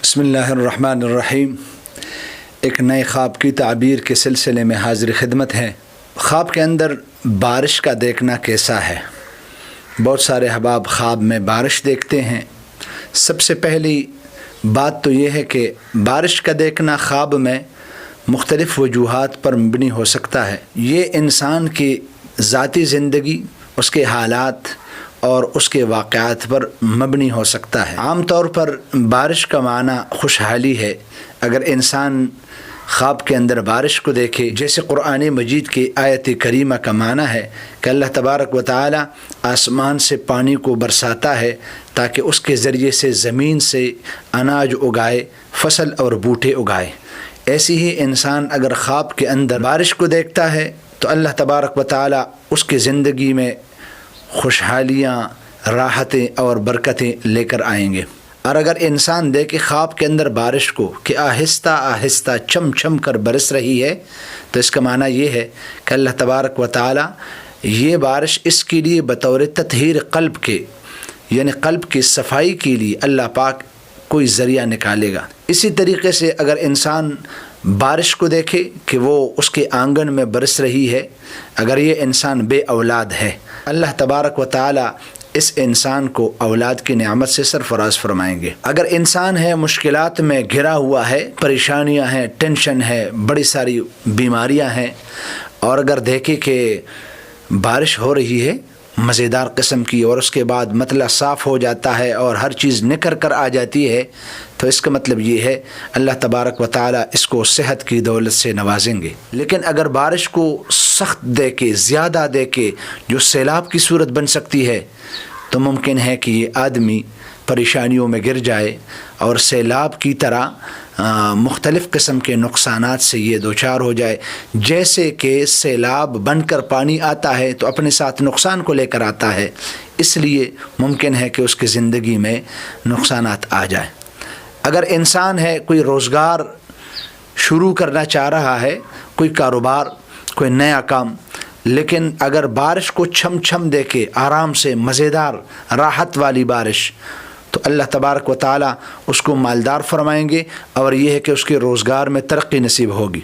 بسم اللہ الرحمن الرحیم۔ ایک نئے خواب کی تعبیر کے سلسلے میں حاضر خدمت ہے۔ خواب کے اندر بارش کا دیکھنا کیسا ہے؟ بہت سارے احباب خواب میں بارش دیکھتے ہیں۔ سب سے پہلی بات تو یہ ہے کہ بارش کا دیکھنا خواب میں مختلف وجوہات پر مبنی ہو سکتا ہے۔ یہ انسان کی ذاتی زندگی، اس کے حالات اور اس کے واقعات پر مبنی ہو سکتا ہے۔ عام طور پر بارش کا معنی خوشحالی ہے۔ اگر انسان خواب کے اندر بارش کو دیکھے، جیسے قرآن مجید کی آیت کریمہ کا معنی ہے کہ اللہ تبارک و تعالی آسمان سے پانی کو برساتا ہے تاکہ اس کے ذریعے سے زمین سے اناج اگائے، فصل اور بوٹے اگائے، ایسی ہی انسان اگر خواب کے اندر بارش کو دیکھتا ہے تو اللہ تبارک و تعالی اس کی زندگی میں خوشحالیاں، راحتیں اور برکتیں لے کر آئیں گے۔ اور اگر انسان دیکھے خواب کے اندر بارش کو کہ آہستہ آہستہ چم چم کر برس رہی ہے، تو اس کا معنی یہ ہے کہ اللہ تبارک و تعالی یہ بارش اس کے لیے بطور تطہیر قلب کے، یعنی قلب کی صفائی کے لیے اللہ پاک کوئی ذریعہ نکالے گا۔ اسی طریقے سے اگر انسان بارش کو دیکھے کہ وہ اس کے آنگن میں برس رہی ہے، اگر یہ انسان بے اولاد ہے، اللہ تبارک و تعالی اس انسان کو اولاد کی نعمت سے سرفراز فرمائیں گے۔ اگر انسان ہے مشکلات میں گھرا ہوا ہے، پریشانیاں ہیں، ٹینشن ہے، بڑی ساری بیماریاں ہیں، اور اگر دیکھے کہ بارش ہو رہی ہے مزیدار قسم کی اور اس کے بعد مطلع صاف ہو جاتا ہے اور ہر چیز نکھر کر آ جاتی ہے، تو اس کا مطلب یہ ہے اللہ تبارک و تعالی اس کو صحت کی دولت سے نوازیں گے۔ لیکن اگر بارش کو سخت دے کے، زیادہ دے کے، جو سیلاب کی صورت بن سکتی ہے، تو ممکن ہے کہ یہ آدمی پریشانیوں میں گر جائے اور سیلاب کی طرح مختلف قسم کے نقصانات سے یہ دوچار ہو جائے۔ جیسے کہ سیلاب بن کر پانی آتا ہے تو اپنے ساتھ نقصان کو لے کر آتا ہے، اس لیے ممکن ہے کہ اس کی زندگی میں نقصانات آ جائیں۔ اگر انسان ہے کوئی روزگار شروع کرنا چاہ رہا ہے، کوئی کاروبار، کوئی نیا کام، لیکن اگر بارش کو چھم چھم دے کے آرام سے مزیدار راحت والی بارش، تو اللہ تبارک و تعالی اس کو مالدار فرمائیں گے اور یہ ہے کہ اس کے روزگار میں ترقی نصیب ہوگی۔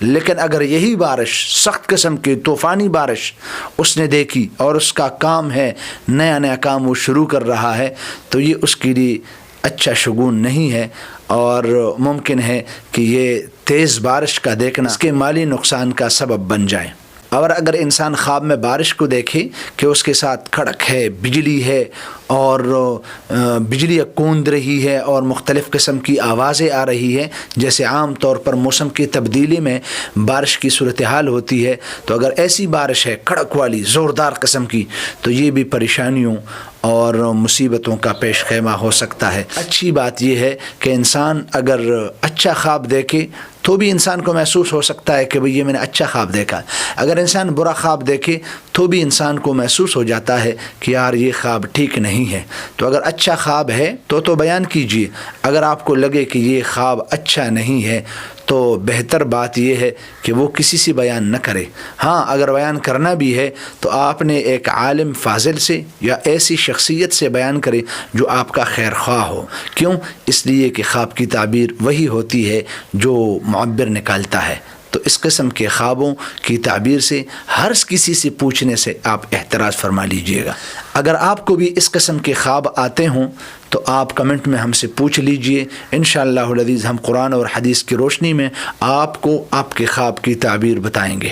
لیکن اگر یہی بارش سخت قسم کی طوفانی بارش اس نے دیکھی اور اس کا کام ہے نیا نیا کام وہ شروع کر رہا ہے، تو یہ اس کے لیے اچھا شگون نہیں ہے، اور ممکن ہے کہ یہ تیز بارش کا دیکھنا اس کے مالی نقصان کا سبب بن جائے۔ اور اگر انسان خواب میں بارش کو دیکھے کہ اس کے ساتھ کڑک ہے، بجلی ہے، اور بجلی کوند رہی ہے اور مختلف قسم کی آوازیں آ رہی ہے، جیسے عام طور پر موسم کی تبدیلی میں بارش کی صورتحال ہوتی ہے، تو اگر ایسی بارش ہے کڑک والی زوردار قسم کی، تو یہ بھی پریشانیوں اور مصیبتوں کا پیش خیمہ ہو سکتا ہے۔ اچھی بات یہ ہے کہ انسان اگر اچھا خواب دیکھے تو بھی انسان کو محسوس ہو سکتا ہے کہ بھئی یہ میں نے اچھا خواب دیکھا۔ اگر انسان برا خواب دیکھے تو بھی انسان کو محسوس ہو جاتا ہے کہ یار یہ خواب ٹھیک نہیں ہے۔ تو اگر اچھا خواب ہے تو بیان کیجیے، اگر آپ کو لگے کہ یہ خواب اچھا نہیں ہے تو بہتر بات یہ ہے کہ وہ کسی سے بیان نہ کرے۔ ہاں، اگر بیان کرنا بھی ہے تو آپ نے ایک عالم فاضل سے یا ایسی شخصیت سے بیان کرے جو آپ کا خیر خواہ ہو۔ کیوں؟ اس لیے کہ خواب کی تعبیر وہی ہوتی ہے جو معبر نکالتا ہے۔ تو اس قسم کے خوابوں کی تعبیر سے ہر کسی سے پوچھنے سے آپ احتراز فرما لیجئے گا۔ اگر آپ کو بھی اس قسم کے خواب آتے ہوں تو آپ کمنٹ میں ہم سے پوچھ لیجئے، انشاءاللہ العزیز ہم قرآن اور حدیث کی روشنی میں آپ کو آپ کے خواب کی تعبیر بتائیں گے۔